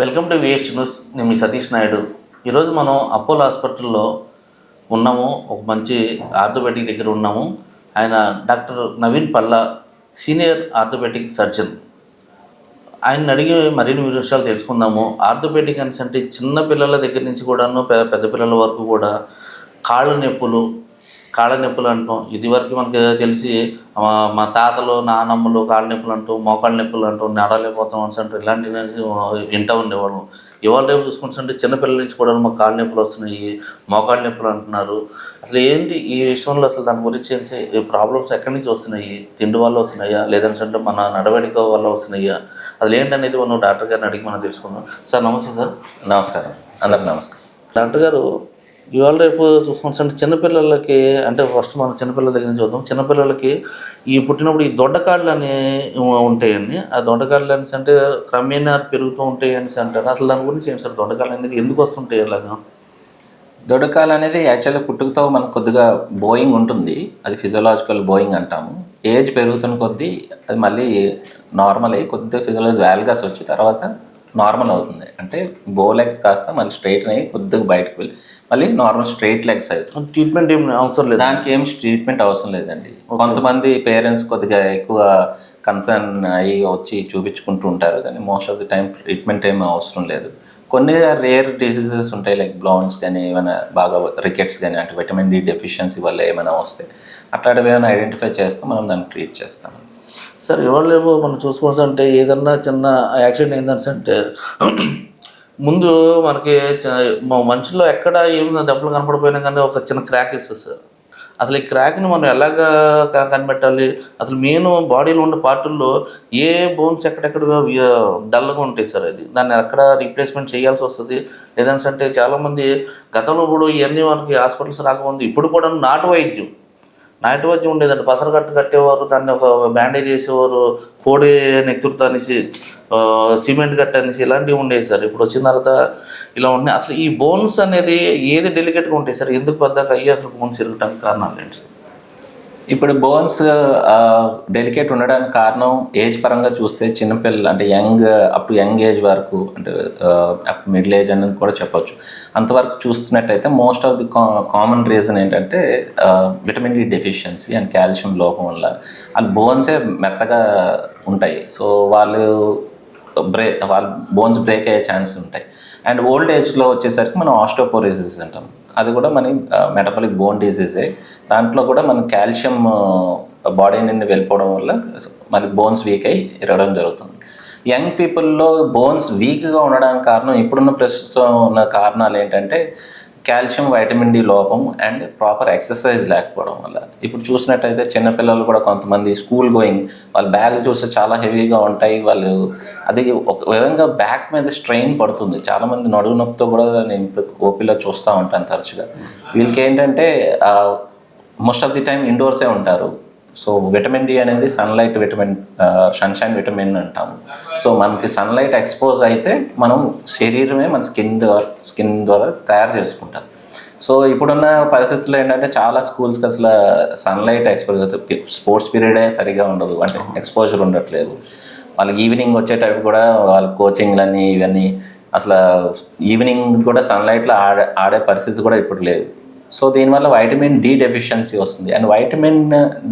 Welcome to VS news. నేను మీ సతీష్ నాయుడు. ఈరోజు మనం అపోలో హాస్పిటల్లో ఉన్నాము. ఒక మంచి ఆర్థోపెడిక్ దగ్గర ఉన్నాము. ఆయన doctor Naveen Palla, senior orthopaedic surgeon. ఆయన అడిగి మరిన్ని విషయాలు తెలుసుకుందాము. ఆర్థోపెడిక్ అంటే చిన్న పిల్లల దగ్గర నుంచి కూడాను పెద్ద పిల్లల వరకు కూడా కాళ్ళ నొప్పులు అంటాం. ఇదివరకు మనకి తెలిసి మా తాతలు నానమ్మలు కాళ్ళ నొప్పులు అంటూ, మోకాళ్ళ నొప్పులు అంటూ, నడలేకపోతాం అంటూ ఇలాంటివి వింటూ ఉండేవాళ్ళం. ఇవాళ రేపు చూసుకుంటుంటే చిన్నపిల్లల నుంచి కూడా మాకు కాళ్ళ నొప్పులు వస్తున్నాయి, మోకాళ్ళ నొప్పులు అంటున్నారు. అసలు ఏంటి ఈ విషయంలో, అసలు దాని గురించి ప్రాబ్లమ్స్ ఎక్కడి నుంచి వస్తున్నాయి? తిండి వల్ల వస్తున్నాయా, లేదంటే మన నడవడిక వల్ల వస్తున్నాయా? అసలు ఏంటనేది మనం డాక్టర్ గారిని అడిగి మనం తెలుసుకుందాం. సార్ నమస్తే. సార్ నమస్కారం. అందరికి నమస్కారం. డాక్టర్ గారు, ఇవాళ రేపు చూసుకుంటే చిన్నపిల్లలకి, అంటే ఫస్ట్ మనం చిన్నపిల్లల దగ్గర నుంచి చూద్దాం. చిన్నపిల్లలకి ఈ పుట్టినప్పుడు ఈ దొడ్డకాళ్ళు అని ఉంటాయండి. ఆ దొడ్డకాళ్ళు అనేసి అంటే క్రమేణా పెరుగుతూ ఉంటాయి అనేసి అంటారు. అసలు దాని గురించి ఏంటి సార్? దొడ్డకాళ్ళు అనేది ఎందుకు వస్తుంటాయి అలాగా? దొడ్డకాలు అనేది యాక్చువల్గా పుట్టుకతో మనకు కొద్దిగా బోయింగ్ ఉంటుంది. అది ఫిజియోలాజికల్ బోయింగ్ అంటాము. ఏజ్ పెరుగుతున్న కొద్దీ అది మళ్ళీ నార్మల్ అయ్యి కొద్దిగా ఫిజియోలాజికల్ వ్యాల్గాస్ వచ్చి తర్వాత నార్మల్ అవుతుంది. అంటే బో లెగ్స్ కాస్త మళ్ళీ స్ట్రైట్ అయ్యి కొద్దిగా బయటకు వెళ్ళి మళ్ళీ నార్మల్ స్ట్రైట్ లెగ్స్ అవుతుంది. ట్రీట్మెంట్ ఏం అవసరం లేదు? దానికి ఏం ట్రీట్మెంట్ అవసరం లేదండి. కొంతమంది పేరెంట్స్ కొద్దిగా ఎక్కువ కన్సర్న్ అయ్యి వచ్చి చూపించుకుంటూ ఉంటారు, కానీ most of the time treatment ఏమీ అవసరం లేదు. కొన్ని రేర్ డిసీజెస్ ఉంటాయి, లైక్ బ్లౌన్స్ కానీ ఏమైనా బాగా రికెట్స్ కానీ, అంటే విటమిన్ డి డెఫిషియన్సీ వల్ల ఏమైనా వస్తే అట్లాంటివి ఏమైనా ఐడెంటిఫై చేస్తే మనం దాన్ని ట్రీట్ చేస్తాం. సార్ ఇవాళ మనం చూసుకోవచ్చు అంటే ఏదన్నా చిన్న యాక్సిడెంట్ ఏంటంటే ముందు మనకి మనుషుల్లో ఎక్కడ ఏమైనా దెబ్బలు కనపడిపోయినా కానీ ఒక చిన్న క్రాక్ ఇస్తుంది సార్. అసలు ఈ క్రాక్ని మనం ఎలాగా కనిపెట్టాలి? అసలు మెయిన్ బాడీలో ఉన్న పార్టుల్లో ఏ బోన్స్ ఎక్కడెక్కడ డల్గా ఉంటాయి సార్, అది దాన్ని ఎక్కడ రీప్లేస్మెంట్ చేయాల్సి వస్తుంది? లేదంటే చాలామంది గతంలో కూడా ఇవన్నీ మనకి హాస్పిటల్స్ రాకముందు ఇప్పుడు కూడా నాటు వైద్యం ఉండేదండి. పసరు కట్టేవారు, దాన్ని ఒక బ్యాండేజ్ చేసేవారు, కోడి నెత్తురుతో అనేసి, సిమెంట్ కట్ట అనేసి ఇలాంటివి ఉండేవి సార్. ఇప్పుడు వచ్చిన తర్వాత ఇలా ఉన్నాయి. అసలు ఈ బోన్స్ అనేది ఏది డెలికేట్గా ఉంటాయి సార్? ఎందుకు పెద్దగా అయ్యి అసలు బోన్స్ ఇరగటానికి కారణాలు ఏంటి సార్? ఇప్పుడు బోన్స్ డెలికేట్ ఉండడానికి కారణం ఏజ్ పరంగా చూస్తే చిన్నపిల్లలు అంటే అప్ టు యంగ్ ఏజ్ వరకు, అంటే మిడిల్ ఏజ్ అని కూడా చెప్పొచ్చు, అంతవరకు చూస్తున్నట్టయితే most of the common reason ఏంటంటే vitamin D deficiency and calcium లోపం వల్ల వాళ్ళ బోన్సే మెత్తగా ఉంటాయి. సో వాళ్ళ బోన్స్ బ్రేక్ అయ్యే ఛాన్స్ ఉంటాయి. అండ్ ఓల్డ్ ఏజ్లో వచ్చేసరికి మనం ఆస్టోపోరోసిస్ అంటాం. అది కూడా మన మెటబాలిక్ బోన్ డిజీజే. దాంట్లో కూడా మన కాల్షియం బాడీ నుండి వెళ్ళిపోవడం వల్ల మన బోన్స్ వీక్ అయ్యి ఇరగడం జరుగుతుంది. యంగ్ పీపుల్లో బోన్స్ వీక్గా ఉండడానికి కారణం, ఇప్పుడున్న ప్రస్తుతం ఉన్న కారణాలు ఏంటంటే కాల్షియం, వైటమిన్ డి లోపం అండ్ ప్రాపర్ ఎక్సర్సైజ్ లేకపోవడం వల్ల. ఇప్పుడు చూసినట్టయితే చిన్నపిల్లలు కూడా కొంతమంది స్కూల్ గోయింగ్, వాళ్ళ బ్యాగులు చూస్తే చాలా హెవీగా ఉంటాయి. వాళ్ళు అది ఒక విధంగా బ్యాక్ మీద స్ట్రెయిన్ పడుతుంది. చాలామంది నడుము నొప్పితో కూడా నేను ఇప్పుడు ఓపీలో చూస్తూ ఉంటాను తరచుగా. వీళ్ళకి ఏంటంటే మోస్ట్ ఆఫ్ ది టైం ఇండోర్సే ఉంటారు. సో విటమిన్ డి అనేది సన్లైట్ విటమిన్, సన్షైన్ విటమిన్ అంటాము. సో మనకి సన్లైట్ ఎక్స్పోజ్ అయితే మనం శరీరమే మన స్కిన్ ద్వారా తయారు చేసుకుంటాం. సో ఇప్పుడున్న పరిస్థితుల్లో ఏంటంటే చాలా స్కూల్స్కి అసలు సన్లైట్ ఎక్స్పోజర్, స్పోర్ట్స్ పీరియడే సరిగా ఉండదు, అంటే ఎక్స్పోజర్ ఉండట్లేదు. వాళ్ళకి ఈవినింగ్ వచ్చేటప్పుడు కూడా వాళ్ళ కోచింగ్లన్నీ ఇవన్నీ అసలు ఈవినింగ్ కూడా సన్లైట్లో ఆడే పరిస్థితి కూడా ఇప్పుడు లేదు. సో దీనివల్ల వైటమిన్ డి డెఫిషియన్సీ వస్తుంది. అండ్ వైటమిన్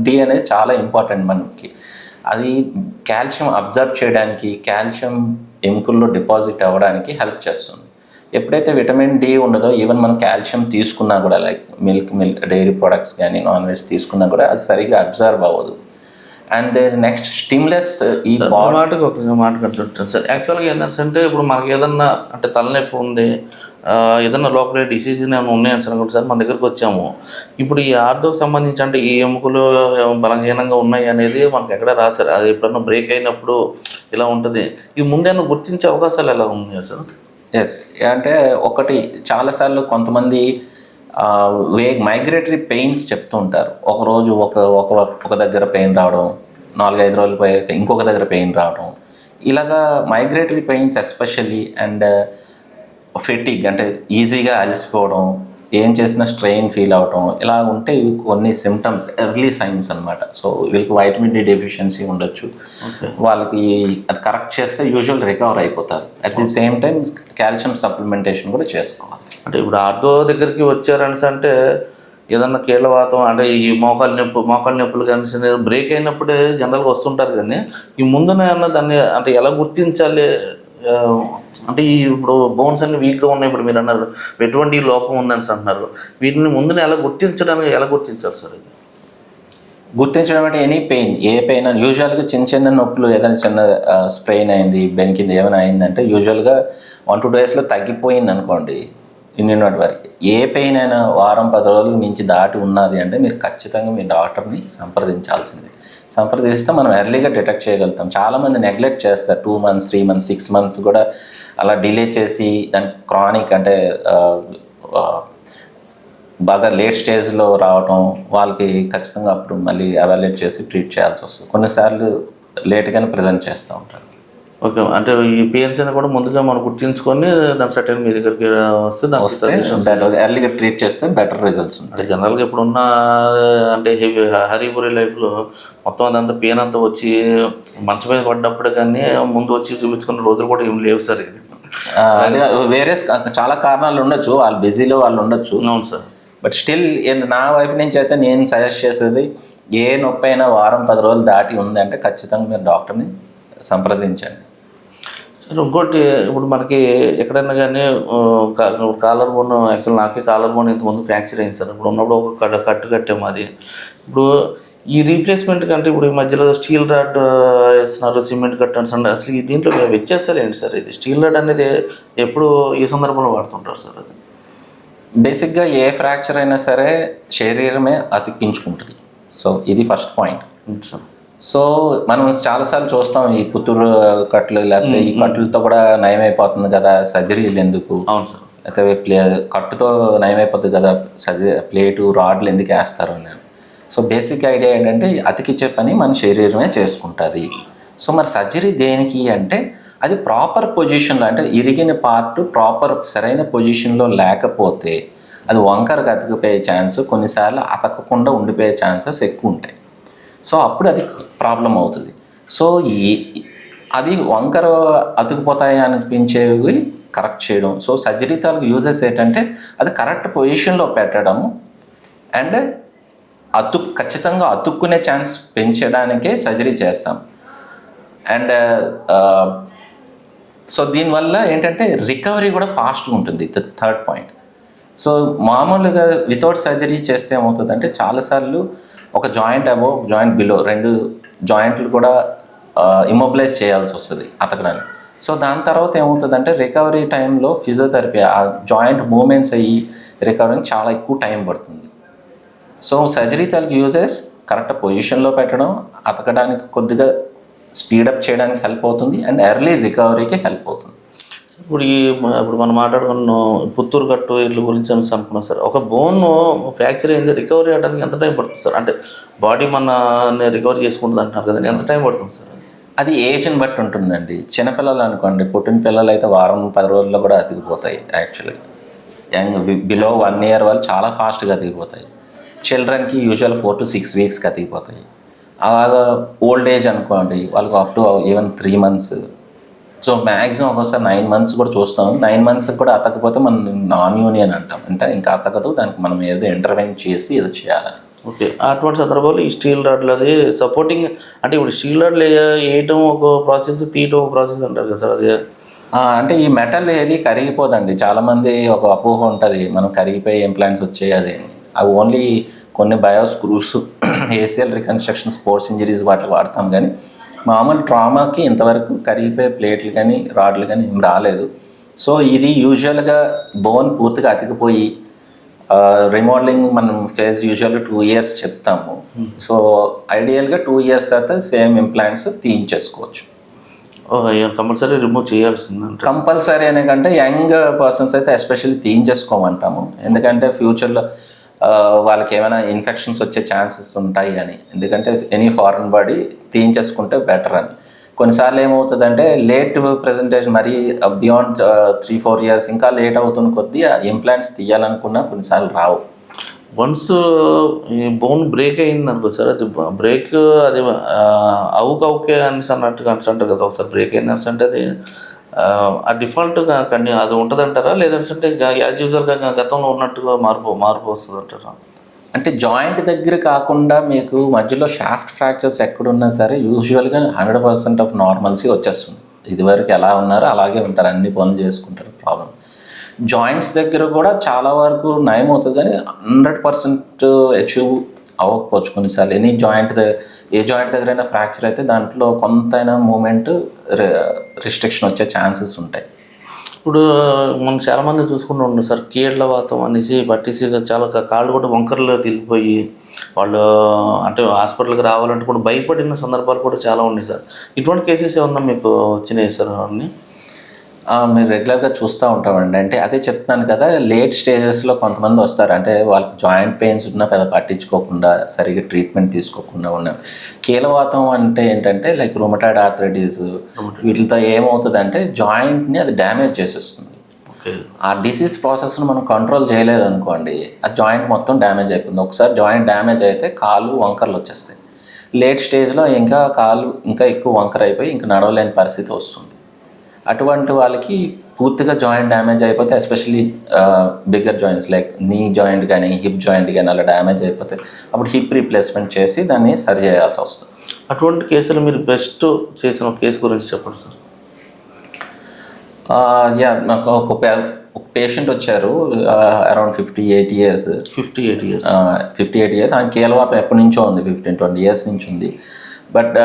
డి అనేది చాలా ఇంపార్టెంట్ మనకి. అది కాల్షియం అబ్జర్వ్ చేయడానికి, కాల్షియం ఎముకల్లో డిపాజిట్ అవ్వడానికి హెల్ప్ చేస్తుంది. ఎప్పుడైతే విటమిన్ డి ఉండదో, ఈవెన్ మనం కాల్షియం తీసుకున్నా కూడా, లైక్ మిల్క్ డైరీ ప్రొడక్ట్స్ కానీ నాన్ వెజ్ తీసుకున్నా కూడా అది సరిగ్గా అబ్జర్వ్ అవ్వదు. అండ్ నెక్స్ట్ స్టిమ్యులస్ ఈ మాటకు ఒక మాట కంటుంటాను సార్. యాక్చువల్గా ఏంటంటే ఇప్పుడు మనకి ఏదన్నా అంటే తలనొప్పి ఉంది, ఏదన్నా లోపల డిసీజ్ ఏమైనా ఉన్నాయని అనుకోండి సార్, మన దగ్గరికి వచ్చాము. ఇప్పుడు ఈ ఆర్థోకి సంబంధించి అంటే ఈ ఎముకలు బలహీనంగా ఉన్నాయి అనేది మనకు ఎక్కడ రాశారు. అది ఎప్పుడన్నా బ్రేక్ అయినప్పుడు ఇలా ఉంటుంది. ఈ ముందేమో గుర్తించే అవకాశాలు ఎలా ఉన్నాయా సార్? ఎస్, అంటే ఒకటి చాలాసార్లు కొంతమంది మైగ్రేటరీ పెయిన్స్ చెప్తూ ఉంటారు. ఒకరోజు ఒక దగ్గర పెయిన్ రావడం, 4-5 రోజులు పోయాక ఇంకొక దగ్గర పెయిన్ రావడం, ఇలాగా migratory pains especially. And fatigue అంటే ఈజీగా అలసిపోవడం, ఏం చేసినా స్ట్రెయిన్ ఫీల్ అవటం ఇలా ఉంటే ఇవి కొన్ని సిమ్టమ్స్ ఎర్లీ సైన్స్ అనమాట. సో వీళ్ళకి వైటమిన్ డి డెఫిషియన్సీ ఉండొచ్చు, వాళ్ళకి అది కరెక్ట్ చేస్తే యూజువల్ రికవర్ అయిపోతారు. At the same time calcium supplementation కూడా చేసుకోవాలి. అంటే ఇప్పుడు ఆర్థో దగ్గరికి వచ్చారని అంటే ఏదన్నా కీళ్ళవాతం అంటే ఈ మోకాలు నొప్పులు కానీ బ్రేక్ అయినప్పుడే జనరల్గా వస్తుంటారు, కానీ ఈ ముందునే అన్న దాన్ని అంటే ఎలా గుర్తించాలి? అంటే ఈ ఇప్పుడు బోన్స్ అన్ని వీక్గా ఉన్నాయి, ఇప్పుడు మీరు అన్నారు ఎటువంటి లోపం ఉందని అంటున్నారు, వీటిని ముందునే ఎలా గుర్తించాలి సార్? ఇది గుర్తించడం అంటే ఎనీ పెయిన్, ఏ పెయిన్ అని యూజువల్గా చిన్న నొప్పులు ఏదైనా చిన్న స్ప్రెయిన్ అయింది, బెనికింది ఏమైనా అయిందంటే యూజువల్గా 1-2 డేస్లో తగ్గిపోయింది అనుకోండి, ఇన్నిన్నటి వరకు ఏ పెయిన్ అయినా వారం 10 రోజులకు మించి దాటి ఉన్నది అంటే మీరు ఖచ్చితంగా మీ డాక్టర్ని సంప్రదించాల్సిందే. సంప్రదిస్తే మనం ఎర్లీగా డిటెక్ట్ చేయగలుగుతాం. చాలామంది నెగ్లెక్ట్ చేస్తారు, 2 months 3 months 6 months కూడా అలా డిలే చేసి దానికి క్రానిక్ అంటే బాగా లేట్ స్టేజ్లో రావటం, వాళ్ళకి ఖచ్చితంగా అప్పుడు మళ్ళీ ఎవాల్యుయేట్ చేసి ట్రీట్ చేయాల్సి వస్తుంది. కొన్నిసార్లు లేట్గానే ప్రజెంట్ చేస్తూ ఉంటారు. ఓకే, అంటే ఈ పెయిన్స్ అని కూడా ముందుగా మనం గుర్తించుకొని దాని సర్టెన్ మీ దగ్గరికి వస్తే ఎర్లీగా ట్రీట్ చేస్తే బెటర్ రిజల్ట్స్ ఉంటాయి. అంటే జనరల్గా ఇప్పుడున్న అంటే హరిపురి లైఫ్లో మొత్తం అదంతా పెయిన్ అంతా వచ్చి మంచం మీద పడ్డప్పుడు కానీ ముందు వచ్చి చూపించుకున్న రోజులు కూడా ఏం లేవు సార్. ఇది అదే వేరే చాలా కారణాలు ఉండొచ్చు, వాళ్ళు బిజీలో వాళ్ళు ఉండొచ్చు. అవును సార్. బట్ స్టిల్ నా వైపు నుంచి అయితే నేను సజెస్ట్ చేసేది, ఏ నొప్పి అయినా వారం 10 రోజులు దాటి ఉందంటే ఖచ్చితంగా మీరు డాక్టర్ని సంప్రదించండి. సార్ ఇంకోటి, ఇప్పుడు మనకి ఎక్కడైనా కానీ కాలర్ బోన్, యాక్చువల్ నాకే కాలర్ బోన్ ఇంతకుముందు ఫ్రాక్చర్ అయింది సార్. ఇప్పుడు ఉన్నప్పుడు ఒక కట్టు కట్టాము అది. ఇప్పుడు ఈ రీప్లేస్మెంట్ కంటే ఇప్పుడు ఈ మధ్యలో స్టీల్ రాడ్ వేస్తున్నారు, సిమెంట్ కట్టన్స్ అంటే అసలు ఈ దీంట్లో వ్యత్యాసాలు ఏంటి సార్? ఇది స్టీల్ రాడ్ అనేది ఎప్పుడు ఏ సందర్భంలో వాడుతుంటారు సార్? అది బేసిక్గా ఏ ఫ్రాక్చర్ అయినా సరే శరీరమే అతికించుకుంటుంది. సో ఇది ఫస్ట్ పాయింట్. సో మనం చాలాసార్లు చూస్తాం ఈ పుత్తూరు కట్లు, లేకపోతే ఈ కట్లతో కూడా నయమైపోతుంది కదా, సర్జరీలు ఎందుకు? అవును సార్. లేకపోతే కట్టుతో నయమైపోతుంది కదా, ప్లేటు రాడ్లు ఎందుకు వేస్తారు అని. సో బేసిక్ ఐడియా ఏంటంటే అతికిచ్చే పని మన శరీరమే చేసుకుంటుంది. సో మరి సర్జరీ దేనికి అంటే అది ప్రాపర్ పొజిషన్లో, అంటే ఇరిగిన పార్ట్ ప్రాపర్ సరైన పొజిషన్లో లేకపోతే అది వంకరగా అతికిపోయే ఛాన్స్, కొన్నిసార్లు అతకకుండా ఉండిపోయే ఛాన్సెస్ ఎక్కువ ఉంటాయి. సో అప్పుడు అది ప్రాబ్లం అవుతుంది. సో అది వంకర అతుకుపోతాయి అనిపించేవి కరెక్ట్ చేయడం. సో సర్జరీ తాలూకు యూజెస్ ఏంటంటే అది కరెక్ట్ పొజిషన్లో పెట్టడము అండ్ ఖచ్చితంగా అతుక్కునే ఛాన్స్ పెంచడానికే సర్జరీ చేస్తాం. అండ్ సో దీనివల్ల ఏంటంటే రికవరీ కూడా ఫాస్ట్గా ఉంటుంది. Third point. సో మామూలుగా వితౌట్ సర్జరీ చేస్తే ఏమవుతుందంటే చాలాసార్లు ఒక జాయింట్ అబోవ్ జాయింట్ బిలో 2 జాయింట్లు కూడా ఇమ్మొబిలైజ్ చేయాల్సి వస్తుంది అతకడానికి. సో దాని తర్వాత ఏమవుతుందంటే రికవరీ టైంలో ఫిజియోథెరపీ ఆ జాయింట్ మూమెంట్స్ అయ్యి రికవరీకి చాలా ఎక్కువ టైం పడుతుంది. సో సర్జరీ తాలూకు యూజెస్ కరెక్ట్ పొజిషన్లో పెట్టడం, అతకడానికి కొద్దిగా స్పీడప్ చేయడానికి హెల్ప్ అవుతుంది అండ్ ఎర్లీ రికవరీకి హెల్ప్ అవుతుంది. ఇప్పుడు మనం మాట్లాడుకున్న పుత్తూరు కట్టు ఇల్లు గురించి అనుకున్నాం సార్. ఒక బోన్ ఫ్రాక్చర్ అయింది, రికవరీ అవ్వడానికి ఎంత టైం పడుతుంది సార్? అంటే బాడీ మన రికవరీ చేసుకుంటుంది అంటున్నారు కదా, ఎంత టైం పడుతుంది సార్? అది ఏజ్ని బట్టి ఉంటుందండి. చిన్నపిల్లలు అనుకోండి, పుట్టిన పిల్లలు అయితే వారం 10 రోజుల్లో కూడా అతికిపోతాయి. యాక్చువల్గా బిలో 1 year వాళ్ళు చాలా ఫాస్ట్గా అతికిపోతాయి. చిల్డ్రన్కి యూజువల్ 4 to 6 weeksకి అతికిపోతాయి. అలాగా ఓల్డ్ ఏజ్ అనుకోండి, వాళ్ళకి up to even 3 months. So maximum ఒకసారి 9 months కూడా చూస్తాం. 9 months కూడా అతకపోతే మనం నాన్ యూనియన్ అంటాం, అంటే ఇంకా అతకదు, దానికి మనం ఏదో ఇంటర్వెన్ చేసి ఏదో చేయాలని. ఓకే, అటువంటి సందర్భంలో ఈ స్టీల్ రాడ్లు అది సపోర్టింగ్, అంటే ఇప్పుడు స్టీల్ రాడ్లు వేయటం ఒక ప్రాసెస్, తీయటం ఒక ప్రాసెస్ అంటారు కదా సార్? అది అంటే ఈ మెటల్ ఏది కరిగిపోదండి. చాలామంది ఒక అపోహ ఉంటుంది, మనం కరిగిపోయి ఇంప్లాంట్స్ వచ్చాయి అది. అవి ఓన్లీ కొన్ని bio screws, ACL reconstruction, sports injuries వాటికి వాడతాం. కానీ మామూలు ట్రామాకి ఇంతవరకు కరిగిపోయే ప్లేట్లు కానీ రాడ్లు కానీ ఏం రాలేదు. సో ఇది యూజువల్గా బోన్ పూర్తిగా అతికిపోయి రిమోడలింగ్ మనం ఫేజ్ యూజువల్గా 2 years చెప్తాము. సో ఐడియల్గా 2 years తర్వాత సేమ్ ఇంప్లాంట్స్ తీయించేసుకోవచ్చు. కంపల్సరీ రిమూవ్ చేయాల్సిందంటే కంపల్సరీ అనే కంటే యంగ్ పర్సన్స్ అయితే ఎస్పెషల్లీ తీయించేసుకోమంటాము. ఎందుకంటే ఫ్యూచర్లో వాళ్ళకి ఏమైనా ఇన్ఫెక్షన్స్ వచ్చే ఛాన్సెస్ ఉంటాయి అని. ఎందుకంటే ఎనీ ఫారెన్ బాడీ తీయించేసుకుంటే బెటర్ అని. కొన్నిసార్లు ఏమవుతుందంటే లేట్ ప్రెజెంటేషన్ మరీ బియాండ్ 3-4 ఇయర్స్ ఇంకా లేట్ అవుతున్న కొద్దీ ఇంప్లాంట్స్ తీయాలనుకున్నా కొన్నిసార్లు రావు. వన్స్ ఈ బోన్ బ్రేక్ అయింది అనుకో సార్, అది బ్రేక్ అది అవుకే అనేసి అన్నట్టుగా అంటారు కదా, ఒకసారి బ్రేక్ అయింది అనేసి అంటే అది ఆ డిఫాల్ట్గా కానీ అది ఉంటుంది అంటారా, లేదంటే యాజ్ యూజువల్గా గతంలో ఉన్నట్టుగా మార్పు వస్తుంది అంటారా? అంటే జాయింట్ దగ్గర కాకుండా మీకు మధ్యలో షాఫ్ట్ ఫ్రాక్చర్స్ ఎక్కడున్నా సరే యూజువల్గా 100% ఆఫ్ నార్మల్సీ వచ్చేస్తుంది. ఇదివరకు ఎలా ఉన్నారో అలాగే ఉంటారు, అన్ని పనులు చేసుకుంటారు, ప్రాబ్లం. జాయింట్స్ దగ్గర కూడా చాలా వరకు నయం అవుతుంది, కానీ 100% అచీవ్ అవ్వకపోవచ్చు కొన్నిసార్లు. ఏ జాయింట్ దగ్గరైనా ఫ్రాక్చర్ అయితే దాంట్లో కొంతైనా మూమెంట్ రిస్ట్రిక్షన్ వచ్చే ఛాన్సెస్ ఉంటాయి. ఇప్పుడు మనం చాలామంది చూసుకుంటూ ఉంటాం సార్, కీళ్ళ వాతం అనేసి పట్టేసి చాలా కాళ్ళు కూడా వంకరలో తిరిగిపోయి వాళ్ళు అంటే హాస్పిటల్కి రావాలంటే కూడా భయపడిన సందర్భాలు కూడా చాలా ఉన్నాయి సార్. ఇటువంటి కేసెస్ ఏమన్నా మీకు వచ్చినాయి సార్ అవన్నీ? మేము రెగ్యులర్గా చూస్తూ ఉంటామండి. అంటే అదే చెప్తున్నాను కదా, లేట్ స్టేజెస్లో కొంతమంది వస్తారు, అంటే వాళ్ళకి జాయింట్ పెయిన్స్ ఉన్నా పెద్ద పట్టించుకోకుండా సరిగ్గా ట్రీట్మెంట్ తీసుకోకుండా ఉన్నారు. కీలవాతం అంటే ఏంటంటే లైక్ రొమటాయిడ్ ఆర్థరైటిస్, వీటితో ఏమవుతుందంటే జాయింట్ని అది డ్యామేజ్ చేసేస్తుంది. ఆ డిసీజ్ ప్రాసెస్ను మనం కంట్రోల్ చేయలేదు అనుకోండి, ఆ జాయింట్ మొత్తం డ్యామేజ్ అయిపోతుంది. ఒకసారి జాయింట్ డ్యామేజ్ అయితే కాళ్ళు వంకరలు వచ్చేస్తాయి. లేట్ స్టేజ్లో ఇంకా కాళ్ళు ఇంకా ఎక్కువ వంకర అయిపోయి ఇంకా నడవలేని పరిస్థితి వస్తుంది. అటువంటి వాళ్ళకి పూర్తిగా జాయింట్ డ్యామేజ్ అయిపోతే, especially bigger joints like knee joint కానీ హిప్ జాయింట్ కానీ అలా డ్యామేజ్ అయిపోతే అప్పుడు హిప్ రీప్లేస్మెంట్ చేసి దాన్ని సరి చేయాల్సి వస్తుంది. అటువంటి కేసులు మీరు బెస్ట్ చేసిన కేసు గురించి చెప్పండి సార్. నాకు ఒక పేషెంట్ వచ్చారు, అరౌండ్ 58 years. 58 years. ఆయన కీలవాతం ఎప్పటి నుంచో ఉంది, 15-20 years నుంచి ఉంది. బట్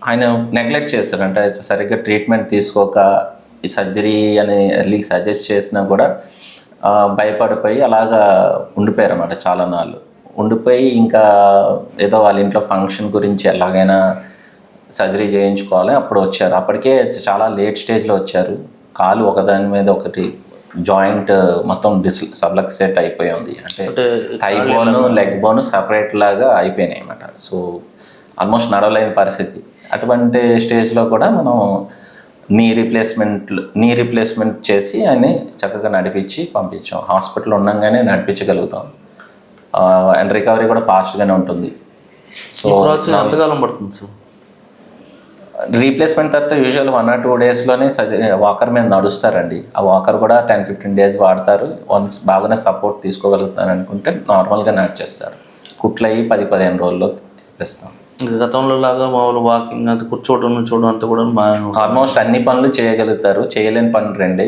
ఆయన నెగ్లెక్ట్ చేస్తారు, అంటే సరిగ్గా ట్రీట్మెంట్ తీసుకోక ఈ సర్జరీ అని ఎర్లీ సజెస్ట్ చేసినా కూడా భయపడిపోయి అలాగా ఉండిపోయారు అన్నమాట. చాలా నాళ్ళు ఉండిపోయి ఇంకా ఏదో వాళ్ళ ఇంట్లో ఫంక్షన్ గురించి ఎలాగైనా సర్జరీ చేయించుకోవాలి అప్పుడు వచ్చారు. అప్పటికే చాలా లేట్ స్టేజ్లో వచ్చారు. కాలు ఒకదాని మీద ఒకటి జాయింట్ మొత్తం సబ్లక్సేట్ అయిపోయి ఉంది, అంటే thigh bone leg bone separate లాగా అయిపోయినాయి అన్నమాట. సో ఆల్మోస్ట్ నడవలేని పరిస్థితి. అటువంటి స్టేజ్లో కూడా మనం నీ రీప్లేస్మెంట్ చేసి ఆయన్ని చక్కగా నడిపించి పంపించాం. హాస్పిటల్ ఉండగానే నడిపించగలుగుతాం, అండ్ రికవరీ కూడా ఫాస్ట్గానే ఉంటుంది. సో ఎంతకాలం పడుతుంది సార్? రీప్లేస్మెంట్ తర్వాత యూజువల్ 1 or 2 daysలోనే వాకర్ మీద నడుస్తారండి. ఆ వాకర్ కూడా 10-15 days వాడతారు. వన్స్ బాగానే సపోర్ట్ తీసుకోగలుగుతారు అనుకుంటే నార్మల్గా నడిచేస్తారు. కుట్లు అయ్యి 10-15 రోజుల్లో ఇస్తాం. గతంలో లాగా మామూలు వాకింగ్ అంత కూర్చోవడం అంతా కూడా ఆల్మోస్ట్ అన్ని పనులు చేయగలుగుతారు. చేయలేని పనులు రెండే,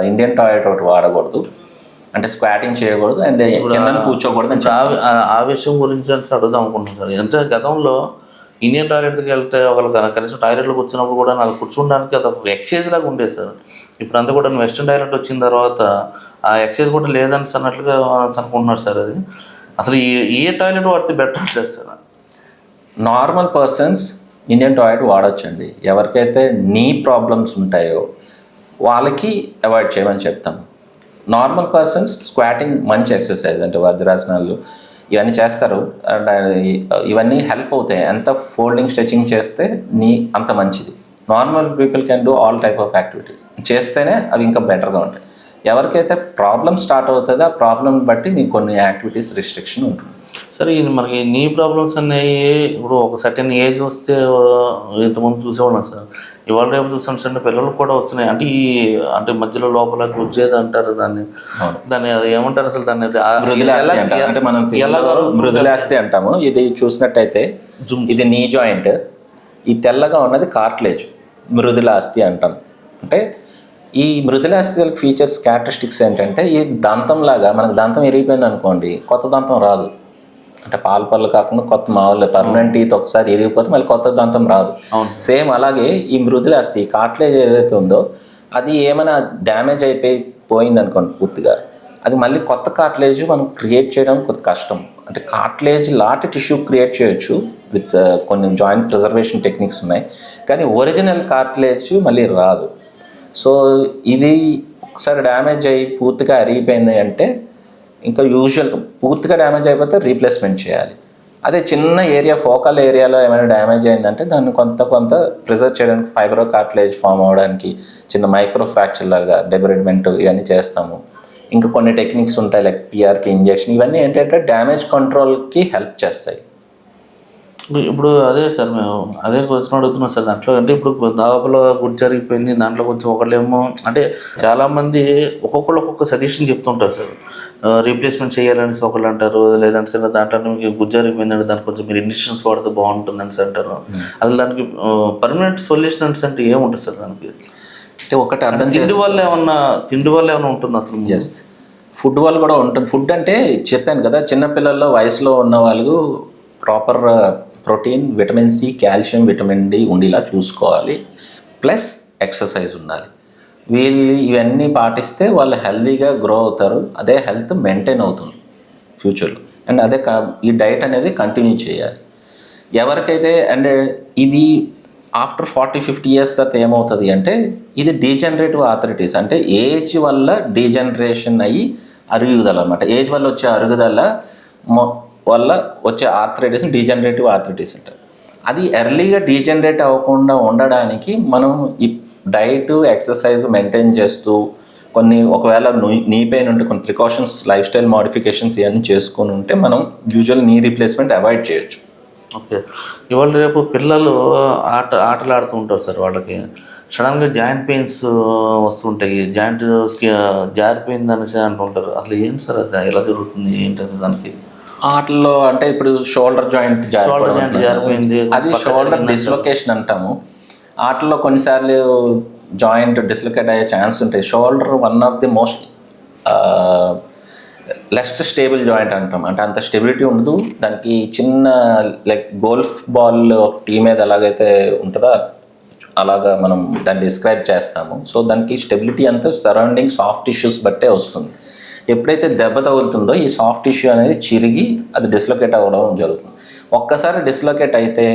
ఇండియన్ టాయిలెట్ ఒకటి వాడకూడదు, అంటే స్క్వాటింగ్ చేయకూడదు, అండ్ కింద కూర్చోకూడదు. ఆ విషయం గురించి అడుగుదాం అనుకుంటున్నాను సార్. అంటే గతంలో ఇండియన్ టాయిలెట్కి వెళ్తే ఒకళ్ళు కనీసం టాయిలెట్లో కూర్చున్నప్పుడు కూడా నాకు కూర్చోడానికి అది ఒక ఎక్సైజ్ లాగా ఉండేది సార్. ఇప్పుడు అంతా కూడా వెస్ట్రన్ టాయిలెట్ వచ్చిన తర్వాత ఆ ఎక్సైజ్ కూడా లేదని అన్నట్లుగా అనుకుంటున్నారు సార్. అది అసలు ఏ టాయిలెట్ వాడితే బెటర్ అంటారు sir? Normal persons Indian toilet వాడచ్చండి. ఎవరికైతే నీ ప్రాబ్లమ్స్ ఉంటాయో వాళ్ళకి అవాయిడ్ చేయమని చెప్తాను. నార్మల్ పర్సన్స్ స్క్వాటింగ్ మంచి ఎక్సర్సైజ్, అంటే వజ్రాసనాలు ఇవన్నీ చేస్తారు, అండ్ ఇవన్నీ హెల్ప్ అవుతాయి. ఎంత ఫోల్డింగ్ స్ట్రెచింగ్ చేస్తే అంత మంచిది. Normal people can do all type of activities, చేస్తేనే అవి ఇంకా బెటర్గా ఉంటాయి. ఎవరికైతే ప్రాబ్లమ్ స్టార్ట్ అవుతుందో ఆ ప్రాబ్లమ్ బట్టి మీకు కొన్ని యాక్టివిటీస్ రిస్ట్రిక్షన్ ఉంటుంది. సరే, మనకి నీ ప్రాబ్లమ్స్ అనేవి ఇప్పుడు ఒక సర్టెన్ ఏజ్ వస్తే ఇంతకుముందు చూసేవాళ్ళం సార్. ఇవాళ రేపు చూసాను పిల్లలకు కూడా వస్తున్నాయి. అంటే మధ్యలో లోపల గుజ్జేది అంటారు దాన్ని అది ఏమంటారు అసలు? దాన్ని అంటే మనం మృదులాస్థి అంటాము. ఇది చూసినట్టయితే ఇది నీ జాయింట్, ఈ తెల్లగా ఉన్నది కార్టిలేజ్, మృదులాస్థి అంటాం. అంటే ఈ మృదులాస్థి ఫీచర్స్ క్యారెక్టరిస్టిక్స్ ఏంటంటే, ఈ దంతంలాగా మనకు దంతం ఇరిగిపోయింది అనుకోండి, కొత్త దంతం రాదు. అంటే పళ్ళు కాకుండా కొత్త మామూలు పర్మనెంట్ టీత్ ఒకసారి ఇరిగిపోతే మళ్ళీ కొత్త దంతం రాదు. సేమ్ అలాగే ఈ మృదులాస్థి, ఈ కార్టిలేజ్ ఏదైతే ఉందో అది ఏమైనా డ్యామేజ్ పోయింది అనుకోండి పూర్తిగా, అది మళ్ళీ కొత్త కార్టిలేజ్ మనం క్రియేట్ చేయడం కొద్ది కష్టం. అంటే కార్టిలేజ్ లాంటి టిష్యూ క్రియేట్ చేయొచ్చు విత్ కొన్ని జాయింట్ ప్రిజర్వేషన్ టెక్నిక్స్ ఉన్నాయి, కానీ ఒరిజినల్ కార్టిలేజ్ మళ్ళీ రాదు. సో ఇది ఒకసారి డ్యామేజ్ అయ్యి పూర్తిగా అరిగిపోయింది అంటే ఇంకా యూజువల్గా పూర్తిగా డ్యామేజ్ అయిపోతే రీప్లేస్మెంట్ చేయాలి. అదే చిన్న ఏరియా ఫోకల్ ఏరియాలో ఏమైనా డ్యామేజ్ అయిందంటే దాన్ని కొంత ప్రిజర్వ్ చేయడానికి ఫైబ్రో కార్టిలేజ్ ఫామ్ అవ్వడానికి చిన్న మైక్రో ఫ్రాక్చర్ లాగా డెబ్రిడ్మెంట్ ఇవన్నీ చేస్తాము. ఇంకా కొన్ని టెక్నిక్స్ ఉంటాయి లైక్ పిఆర్పి ఇంజెక్షన్. ఇవన్నీ ఏంటంటే డ్యామేజ్ కంట్రోల్కి హెల్ప్ చేస్తాయి. ఇప్పుడు అదే సార్ మేము అదే క్వశ్చన్ అడుగుతున్నాం సార్. దాంట్లో అంటే ఇప్పుడు దాదాపులో గుడ్ జరిగిపోయింది, దాంట్లో కొంచెం ఒకళ్ళేమో అంటే చాలామంది ఒక్కొక్క సజెషన్ చెప్తుంటారు సార్. రీప్లేస్మెంట్ చేయాలని ఒకళ్ళు అంటారు, లేదంటే సార్ దాంట్లో మీకు గుడ్ జరిగిపోయిందంటే దానికి కొంచెం మీరు ఇంజెక్షన్స్ వాడితే బాగుంటుందని సార్ అంటారు. అసలు దానికి పర్మనెంట్ సొల్యూషన్ అంటే ఏముంటుంది సార్ దానికి? అంటే ఒకటి అర్థం తిండి వల్ల ఏమైనా ఉంటుంది అసలు? ఎస్, ఫుడ్ వల్ల కూడా ఉంటుంది. ఫుడ్ అంటే చెప్పాను కదా, చిన్నపిల్లల్లో వయసులో ఉన్న వాళ్ళు proper protein, vitamin C, calcium, vitamin D ఉండేలా చూసుకోవాలి. ప్లస్ ఎక్సర్సైజ్ ఉండాలి. వీళ్ళు ఇవన్నీ పాటిస్తే వాళ్ళు హెల్తీగా గ్రో అవుతారు. అదే హెల్త్ మెయింటైన్ అవుతుంది ఫ్యూచర్లో. అండ్ అదే ఈ డైట్ అనేది కంటిన్యూ చేయాలి. ఎవరికైతే అంటే ఇది ఆఫ్టర్ 40-50 ఇయర్స్ తర్వాత ఏమవుతుంది అంటే ఇది డీజనరేటివ్ ఆర్థరైటిస్, అంటే ఏజ్ వల్ల డీజనరేషన్ అయ్యి అరుగుదల అనమాట. ఏజ్ వల్ల వచ్చే అరుగుదల వల్ల వచ్చే ఆర్థరైటిస్ డీజనరేటివ్ ఆర్థరైటిస్ అంటారు. అది ఎర్లీగా డీజనరేట్ అవ్వకుండా ఉండడానికి మనం ఈ డైట్, ఎక్సర్సైజ్ మెయింటైన్ చేస్తూ కొన్ని ఒకవేళ నీ పెయిన్ ఉంటే కొన్ని ప్రికాషన్స్, లైఫ్ స్టైల్ మోడిఫికేషన్స్ ఇవన్నీ చేసుకొని ఉంటే మనం యూజువల్ నీ రీప్లేస్మెంట్ అవాయిడ్ చేయొచ్చు. ఓకే. ఇవాళ రేపు పిల్లలు ఆటలు ఆడుతూ ఉంటారు సార్. వాళ్ళకి సడన్గా జాయింట్ పెయిన్స్ వస్తుంటాయి, జాయింట్ జారిపోయింది అనేసి అంటుంటారు. అసలు ఏంటి సార్ అది ఎలా జరుగుతుంది ఏంటంటే దానికి? ఆటల్లో అంటే ఇప్పుడు షోల్డర్ జాయింట్ జారిపోయింది, అది షోల్డర్ డిస్లొకేషన్ అంటాము. ఆటల్లో కొన్నిసార్లు జాయింట్ డిస్లొకేట్ అయ్యే ఛాన్స్ ఉంటాయి. Shoulder one of the most least stable joint అంటాం. అంటే అంత స్టెబిలిటీ ఉండదు దానికి. చిన్న లైక్ గోల్ఫ్ బాల్ టీ మీద ఎలాగైతే ఉంటుందో అలాగా మనం దాన్ని డిస్క్రైబ్ చేస్తాము. సో దానికి స్టెబిలిటీ అంతా సరౌండింగ్ సాఫ్ట్ టిష్యూస్ బట్టే వస్తుంది. ఎప్పుడైతే దెబ్బ తగులుతుందో ఈ సాఫ్ట్ టిష్యూ అనేది చిరిగి అది డిస్లొకేట్ అవ్వడం జరుగుతుంది. ఒక్కసారి డిస్లొకేట్ అయితే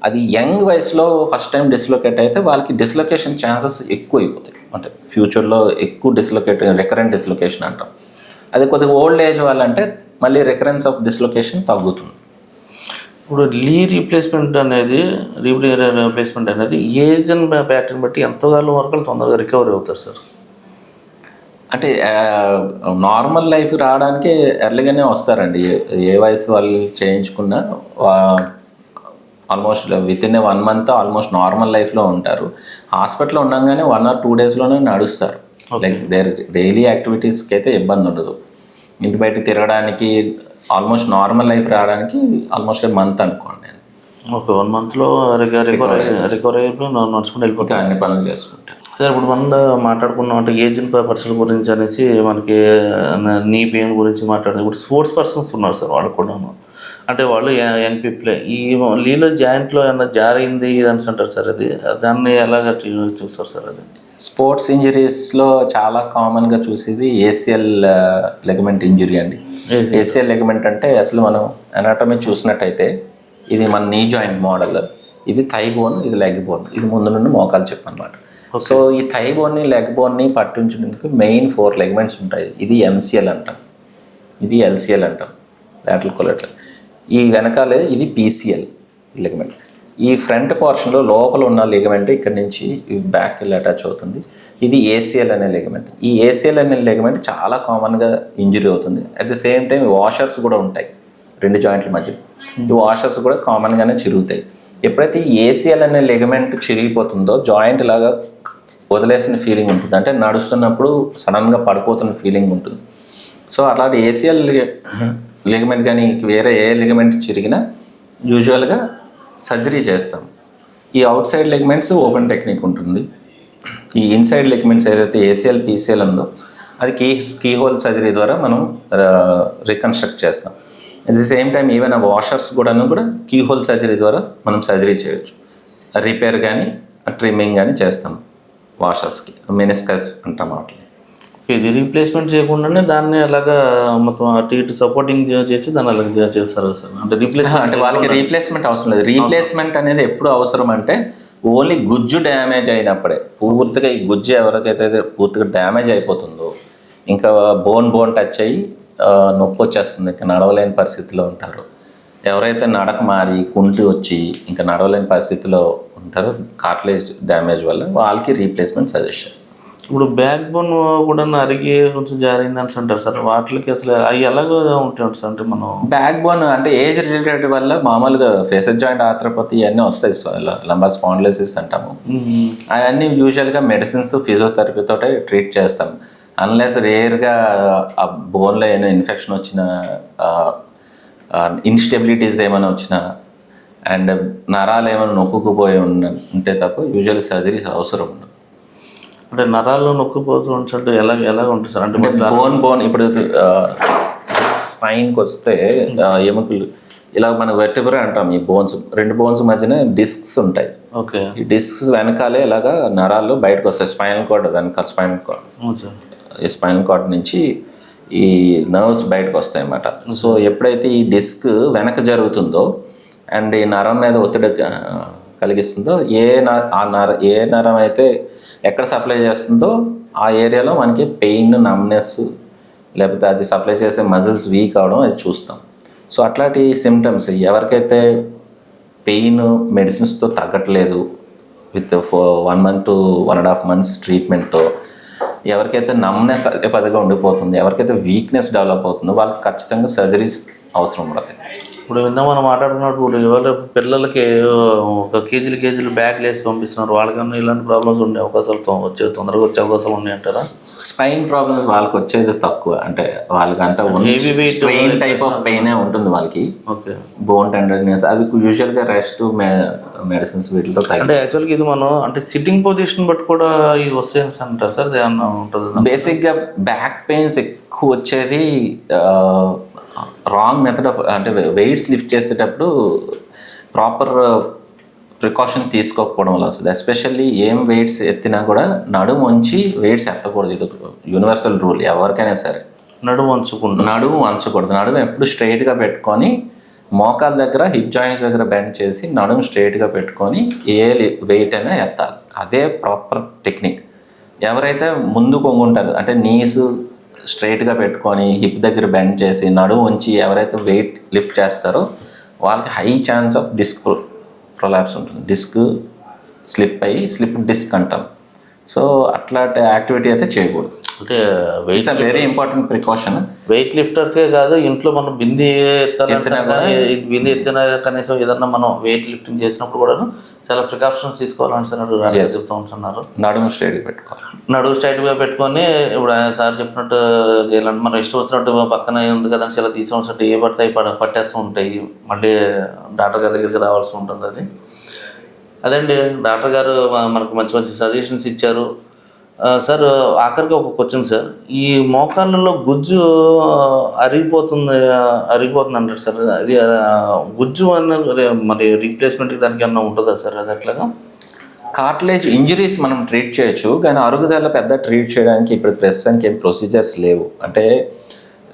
అది యంగ్ వయసులో ఫస్ట్ టైం డిస్లొకేట్ అయితే వాళ్ళకి డిస్లొకేషన్ ఛాన్సెస్ ఎక్కువ అయిపోతాయి. అంటే ఫ్యూచర్లో ఎక్కువ రికరెంట్ డిస్లొకేషన్ అంటాం. అది కొద్దిగా ఓల్డ్ ఏజ్ వాళ్ళంటే మళ్ళీ రికరెన్స్ ఆఫ్ డిస్లొకేషన్ తగ్గుతుంది. ఇప్పుడు రీప్లేస్మెంట్ అనేది ఏజ్ అండ్ ప్యాటర్న్ బట్టి ఎంతకాలం వరకు తొందరగా రికవరీ అవుతారు సార్? అంటే నార్మల్ లైఫ్ రావడానికి ఎర్లీగానే వస్తారండి. ఏ వయసు వాళ్ళు చేయించుకున్నా almost with in 1 month almost normal లైఫ్లో ఉంటారు. హాస్పిటల్లో ఉండగానే 1 or 2 daysలోనే నడుస్తారు. లైక్ దేర్ డైలీ యాక్టివిటీస్కి అయితే ఇబ్బంది ఉండదు. ఇంటి బయట తిరగడానికి ఆల్మోస్ట్ నార్మల్ లైఫ్ రావడానికి ఆల్మోస్ట్ 1 month అనుకోండి. ఓకే, 1 monthలో రికవరీ నడుచుకుంటూ వెళ్ళిపోతారు, అన్ని పనులు చేసుకుంటారు. సార్ ఇప్పుడు మనం మాట్లాడుకున్నాం అంటే ఏజ్డ్ పర్సన్ గురించి అనేసి, మనకి నీ పెయిన్ గురించి మాట్లాడుతుంది. ఇప్పుడు స్పోర్ట్స్ పర్సన్స్ ఉన్నారు సార్, వాళ్ళు కూడాను. అంటే వాళ్ళు యంగ్ పీపులే. ఈ లీలో జాయింట్లో ఏమన్నా జారింది ఇది అని అంటారు సార్. అది దాన్ని ఎలాగ చూస్తారు సార్? అది స్పోర్ట్స్ ఇంజరీస్లో చాలా కామన్గా చూసేది ఏసిఎల్ లెగమెంట్ ఇంజరీ అండి. ఏసిఎల్ లెగమెంట్ అంటే అసలు మనం అనాటమీ చూసినట్టయితే ఇది మన నీ జాయింట్ మోడల్. ఇది థై బోన్, ఇది లెగ్ బోన్, ఇది ముందు నుండి మోకాలు చెప్పు అనమాట. సో ఈ థై బోన్ని, లెగ్ బోన్ని పట్టించడానికి మెయిన్ 4 లెగమెంట్స్ ఉంటాయి. ఇది ఎంసిఎల్ అంటాం, ఇది ఎల్సిఎల్ అంటాం, లాటరల్ కొలాటరల్. ఈ వెనకాలే ఇది పీసీఎల్ లెగమెంట్. ఈ ఫ్రంట్ పోర్షన్లో లోపల ఉన్న లెగమెంట్ ఇక్కడ నుంచి బ్యాక్ వెళ్ళి అటాచ్ అవుతుంది. ఇది ఏసిఎల్ అనే లెగమెంట్. ఈ ఏసిఎల్ అనే లెగమెంట్ చాలా కామన్గా ఇంజరీ అవుతుంది. At the same time washers కూడా ఉంటాయి 2 జాయింట్ల మధ్య. ఈ వాషర్స్ కూడా కామన్గానే చిరుగుతాయి. ఎప్పుడైతే ఈ ఏసిఎల్ అనే లెగమెంట్ చిరిగిపోతుందో జాయింట్ లాగా వదిలేసిన ఫీలింగ్ ఉంటుంది. అంటే నడుస్తున్నప్పుడు సడన్గా పడిపోతున్న ఫీలింగ్ ఉంటుంది. సో అలాంటి ఏసిఎల్ లెగమెంట్ కానీ వేరే ఏ లెగమెంట్ చిరిగినా యూజువల్గా సర్జరీ చేస్తాం. ఈ out side ligaments open technique ఉంటుంది. ఈ ఇన్సైడ్ లెగమెంట్స్ ఏదైతే ఏసిఎల్, పీసీఎల్ ఉందో అది కీహోల్ సర్జరీ ద్వారా మనం రికన్స్ట్రక్ట్ చేస్తాం. At the same time even ఆ వాషర్స్ కూడా కీహోల్ సర్జరీ ద్వారా మనం సర్జరీ చేయొచ్చు. రిపేర్ కానీ ట్రిమ్మింగ్ కానీ చేస్తాం వాషర్స్కి. మెనిస్కస్ అంటాం వాటిని. ఇది రీప్లేస్మెంట్ చేయకుండానే దాన్ని అలాగా మొత్తం అటు ఇటు సపోర్టింగ్ చేసి దాన్ని అలాగే చేస్తారు సార్. అంటే రీప్లేస్మెంట్ అంటే వాళ్ళకి రీప్లేస్మెంట్ అవసరం లేదు. రీప్లేస్మెంట్ అనేది ఎప్పుడు అవసరం అంటే ఓన్లీ గుజ్జు డ్యామేజ్ అయినప్పుడే. పూర్తిగా ఈ గుజ్జు ఎవరికైతే పూర్తిగా డ్యామేజ్ అయిపోతుందో ఇంకా బోన్ టచ్ అయ్యి నొప్పి వచ్చేస్తుంది, ఇంకా నడవలేని పరిస్థితిలో ఉంటారు. ఎవరైతే నడక మారి కుంటి వచ్చి ఇంకా నడవలేని పరిస్థితిలో ఉంటారో కార్టిలేజ్ డ్యామేజ్ వల్ల వాళ్ళకి రీప్లేస్మెంట్ సజెస్ట్ చేస్తాం. ఇప్పుడు బ్యాక్ బోన్ కూడా అరిగి కొంచెం జారిందని అంటారు సార్, వాటికి అసలు అవి ఎలాగో ఉంటాయి సార్? అంటే మనం బ్యాక్ బోన్ అంటే ఏజ్ రిలేటెడ్ వల్ల మామూలుగా ఫేసెస్ జాయింట్ ఆర్థ్రోపతి ఇవన్నీ వస్తాయి, లంబార్ స్పాండిలోసిస్ అంటాము. అవన్నీ యూజువల్గా మెడిసిన్స్ ఫిజియోథెరపీ తోటే ట్రీట్ చేస్తాం. అన్లెస్ రేర్గా ఆ బోన్లో ఏమైనా ఇన్ఫెక్షన్ వచ్చినా, ఇన్స్టెబిలిటీస్ ఏమైనా వచ్చినా, అండ్ నరాలు ఏమైనా నొక్కుకుపోయి ఉంటే తప్ప యూజువల్ సర్జరీస్ అవసరం ఉండదు. అంటే నరాల్లో నొక్కిపోతూ ఉంటే ఎలా ఉంటుంది సార్? అంటే బోన్ ఇప్పుడు స్పైన్కి వస్తే ఎముకలు ఇలా మన వెర్టిబ్రా అంటాం. ఈ బోన్స్, రెండు బోన్స్ మధ్యన డిస్క్స్ ఉంటాయి. ఓకే. ఈ డిస్క్స్ వెనకాలే ఇలాగా నరాలు బయటకు వస్తాయి. స్పైనల్ కార్డ్ వెనకాల, స్పైనల్ కార్డ్, ఈ స్పైనల్ కార్డ్ నుంచి ఈ నర్వ్స్ బయటకు వస్తాయి అన్నమాట. సో ఎప్పుడైతే ఈ డిస్క్ వెనక జరుగుతుందో అండ్ ఈ నరం మీద ఒత్తిడి కలిగిస్తుందో, ఏ నరం అయితే ఎక్కడ సప్లై చేస్తుందో ఆ ఏరియాలో మనకి పెయిన్, నమ్నెస్, లేకపోతే అది సప్లై చేసే మజిల్స్ వీక్ అవడం అది చూస్తాం. సో అట్లాంటి సిమ్టమ్స్ ఎవరికైతే పెయిన్ మెడిసిన్స్తో తగ్గట్లేదు, విత్ 1 month to 1.5 months ట్రీట్మెంట్తో, ఎవరికైతే నమ్నెస్ అదే పదిగా ఉండిపోతుంది, ఎవరికైతే వీక్నెస్ డెవలప్ అవుతుందో వాళ్ళకి ఖచ్చితంగా సర్జరీస్ అవసరం పడుతుంది. ఇప్పుడు విందా మనం మాట్లాడుకున్నప్పుడు ఇవాళ పిల్లలకి ఒక కేజీలు బ్యాగ్లు వేసి పంపిస్తున్నారు, వాళ్ళకన్నా ఇలాంటి ప్రాబ్లమ్స్ ఉండే అవకాశాలు తొందరగా వచ్చే అవకాశాలు ఉన్నాయి అంటారా? స్పైన్ ప్రాబ్లమ్స్ వాళ్ళకి వచ్చేది తక్కువ, అంటే వాళ్ళకంటే స్ట్రెయిన్ టైప్ ఆఫ్ పెయినే ఉంటుంది వాళ్ళకి. ఓకే. బోన్ టెండర్నెస్ అవి యూజువల్గా రెస్ట్ మెడిసిన్స్ వీటితో అంటే యాక్చువల్గా ఇది మనం అంటే సిట్టింగ్ పొజిషన్ బట్టి కూడా ఇది వస్తాయి అంటారు సార్, ఏమన్నా ఉంటుంది? బేసిక్గా బ్యాక్ పెయిన్స్ ఎక్కువ వచ్చేది రాంగ్ మెథడ్ ఆఫ్, అంటే వెయిట్స్ లిఫ్ట్ చేసేటప్పుడు ప్రాపర్ ప్రికాషన్ తీసుకోకపోవడం వల్ల వస్తుంది. ఎస్పెషల్లీ ఏం వెయిట్స్ ఎత్తినా కూడా నడుము వంచి వెయిట్స్ ఎత్తకూడదు. ఇది యూనివర్సల్ రూల్ ఎవరికైనా సరే. నడుము వంచకూడదు. నడుము ఎప్పుడు స్ట్రైట్గా పెట్టుకొని మోకాల దగ్గర, హిప్ జాయింట్స్ దగ్గర బెండ్ చేసి నడుము స్ట్రైట్గా పెట్టుకొని ఏ వెయిట్ అయినా ఎత్తాలి. అదే ప్రాపర్ టెక్నిక్. ఎవరైతే ముందు కొంగుంటారు, అంటే నీస్ స్ట్రైట్గా పెట్టుకొని హిప్ దగ్గర బెండ్ చేసి నడుము ఉంచి ఎవరైతే వెయిట్ లిఫ్ట్ చేస్తారో వాళ్ళకి high chance of disc prolapse ఉంటుంది. డిస్క్ స్లిప్ డిస్క్ అంటాం. సో అట్లాంటి యాక్టివిటీ అయితే చేయకూడదు. అంటే weight very important precaution. Weight లిఫ్టర్సే కాదు, ఇంట్లో మనం బింది ఎత్తిన కనీసం ఏదన్నా మనం వెయిట్ లిఫ్టింగ్ చేసినప్పుడు కూడా చాలా ప్రికాషన్స్ తీసుకోవాలని సార్ చెప్తూ ఉంటున్నారు. నడుము స్ట్రైట్గా పెట్టుకోవాలి. నడుము స్ట్రైట్గా పెట్టుకొని ఇప్పుడు ఆయన సార్ చెప్పినట్టు చేయాలంటే మనం ఇష్టం వచ్చినట్టు పక్కన ఉంది కదా చాలా తీసుకోవాల్సినట్టు ఏ పడతాయి పట్టేస్తూ ఉంటాయి, మళ్ళీ డాక్టర్ గారి దగ్గరికి రావాల్సి ఉంటుంది. అది అదండి, డాక్టర్ గారు మనకు మంచి మంచి సజెషన్స్ ఇచ్చారు. సార్ ఆఖరికి ఒక క్వశ్చన్ సార్, ఈ మోకాళ్ళలో గుజ్జు అరిగిపోతుంది అంటారు సార్, అది గుజ్జు అన్న మరి రీప్లేస్మెంట్కి దానికి ఏమన్నా ఉంటుందా సార్? అది అట్లాగా కార్టిలేజ్ ఇంజరీస్ మనం ట్రీట్ చేయొచ్చు, కానీ అరుగుదల పెద్ద ట్రీట్ చేయడానికి ఇప్పుడు ప్రస్తుతానికి ఏం ప్రొసీజర్స్ లేవు. అంటే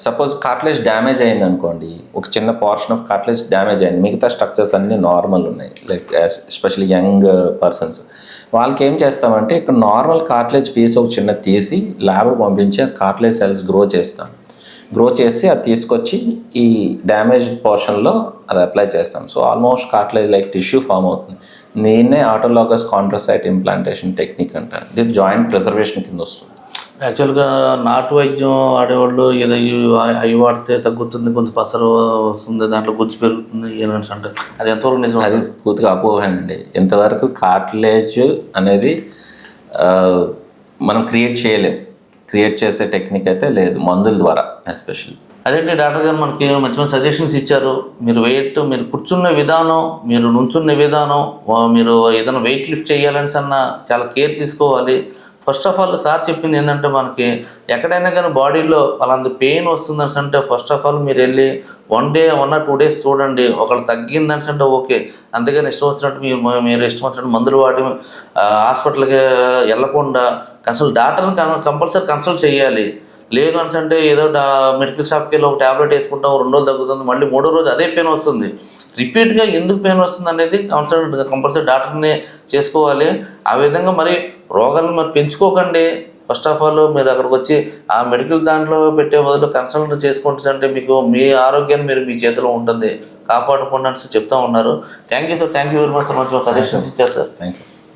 సపోజ్ కార్టిలేజ్ డ్యామేజ్ అయింది అనుకోండి, ఒక చిన్న పోర్షన్ ఆఫ్ కార్టిలేజ్ డ్యామేజ్ అయింది, మిగతా స్ట్రక్చర్స్ అన్నీ నార్మల్ ఉన్నాయి. లైక్ ఎస్పెషల్లీ యంగ్ పర్సన్స్ వాళ్ళకి ఏం చేస్తామంటే ఇక్కడ నార్మల్ కార్టిలేజ్ పీస్ ఒక చిన్న తీసి ల్యాబ్కి పంపించి ఆ కార్టిలేజ్ సెల్స్ గ్రో చేసి అది తీసుకొచ్చి ఈ డ్యామేజ్ పోర్షన్లో అది అప్లై చేస్తాం. So almost cartilage like tissue form అవుతుంది. దీన్నే ఆటోలాగస్ కాంట్రాసైట్ ఇంప్లాంటేషన్ టెక్నిక్ అంటారు. ఇది జాయింట్ ప్రిజర్వేషన్ కింద వస్తుంది. యాక్చువల్గా నాటు వైద్యం ఆడేవాళ్ళు ఏదో అవి వాడితే తగ్గుతుంది, కొంచెం పసరు వస్తుంది, దాంట్లో గుజ్జు పెరుగుతుంది ఏమని అంటారు, అది ఎంతవరకు నిజం? అది పూర్తిగా అపోహండి. ఎంతవరకు కార్టిలేజ్ అనేది మనం క్రియేట్ చేసే టెక్నిక్ అయితే లేదు, మందుల ద్వారా ఎస్పెషల్లీ. అదేంటి డాక్టర్ గారు మనకి మంచి మంచి సజెషన్స్ ఇచ్చారు. మీరు మీరు కూర్చున్న విధానం, మీరు నుంచున్న విధానం, మీరు ఏదైనా వెయిట్ లిఫ్ట్ చేయాలని చాలా కేర్ తీసుకోవాలి. ఫస్ట్ ఆఫ్ ఆల్ సార్ చెప్పింది ఏంటంటే మనకి ఎక్కడైనా కానీ బాడీలో అలాంటి పెయిన్ వస్తుందని అంటే ఫస్ట్ ఆఫ్ ఆల్ మీరు వెళ్ళి 1 day 1 or 2 days చూడండి. ఒకళ్ళు తగ్గిందని అంటే ఓకే, అంతేగాని ఇష్టం వచ్చినట్టు మీరు ఇష్టం వచ్చినట్టు మందులు వాడి హాస్పిటల్కి వెళ్ళకుండా డాక్టర్ని కంపల్సరీ కన్సల్ట్ చేయాలి. లేదు అని అంటే ఏదో మెడికల్ షాప్కి వెళ్ళి ఒక ట్యాబ్లెట్ వేసుకుంటాం, 2 రోజులు తగ్గుతుంది, మళ్ళీ 3వ రోజు అదే పెయిన్ వస్తుంది. రిపీట్గా ఎందుకు పెయిన్ వస్తుంది అనేది కంపల్సరీ డాక్టర్ని చేసుకోవాలి. ఆ విధంగా మరి రోగాలను మరి పెంచుకోకండి. ఫస్ట్ ఆఫ్ ఆల్ మీరు అక్కడికి వచ్చి ఆ మెడికల్ దాంట్లో పెట్టే బదులు కన్సల్ట్ చేసుకుంటే అంటే మీకు మీ ఆరోగ్యాన్ని మీరు మీ చేతిలో ఉంటుంది. కాపాడుకోండి అని చెప్తా ఉన్నారు. Thank you sir, thank you very much sir, మంచి సజెషన్స్ ఇచ్చారు సార్. Thank you.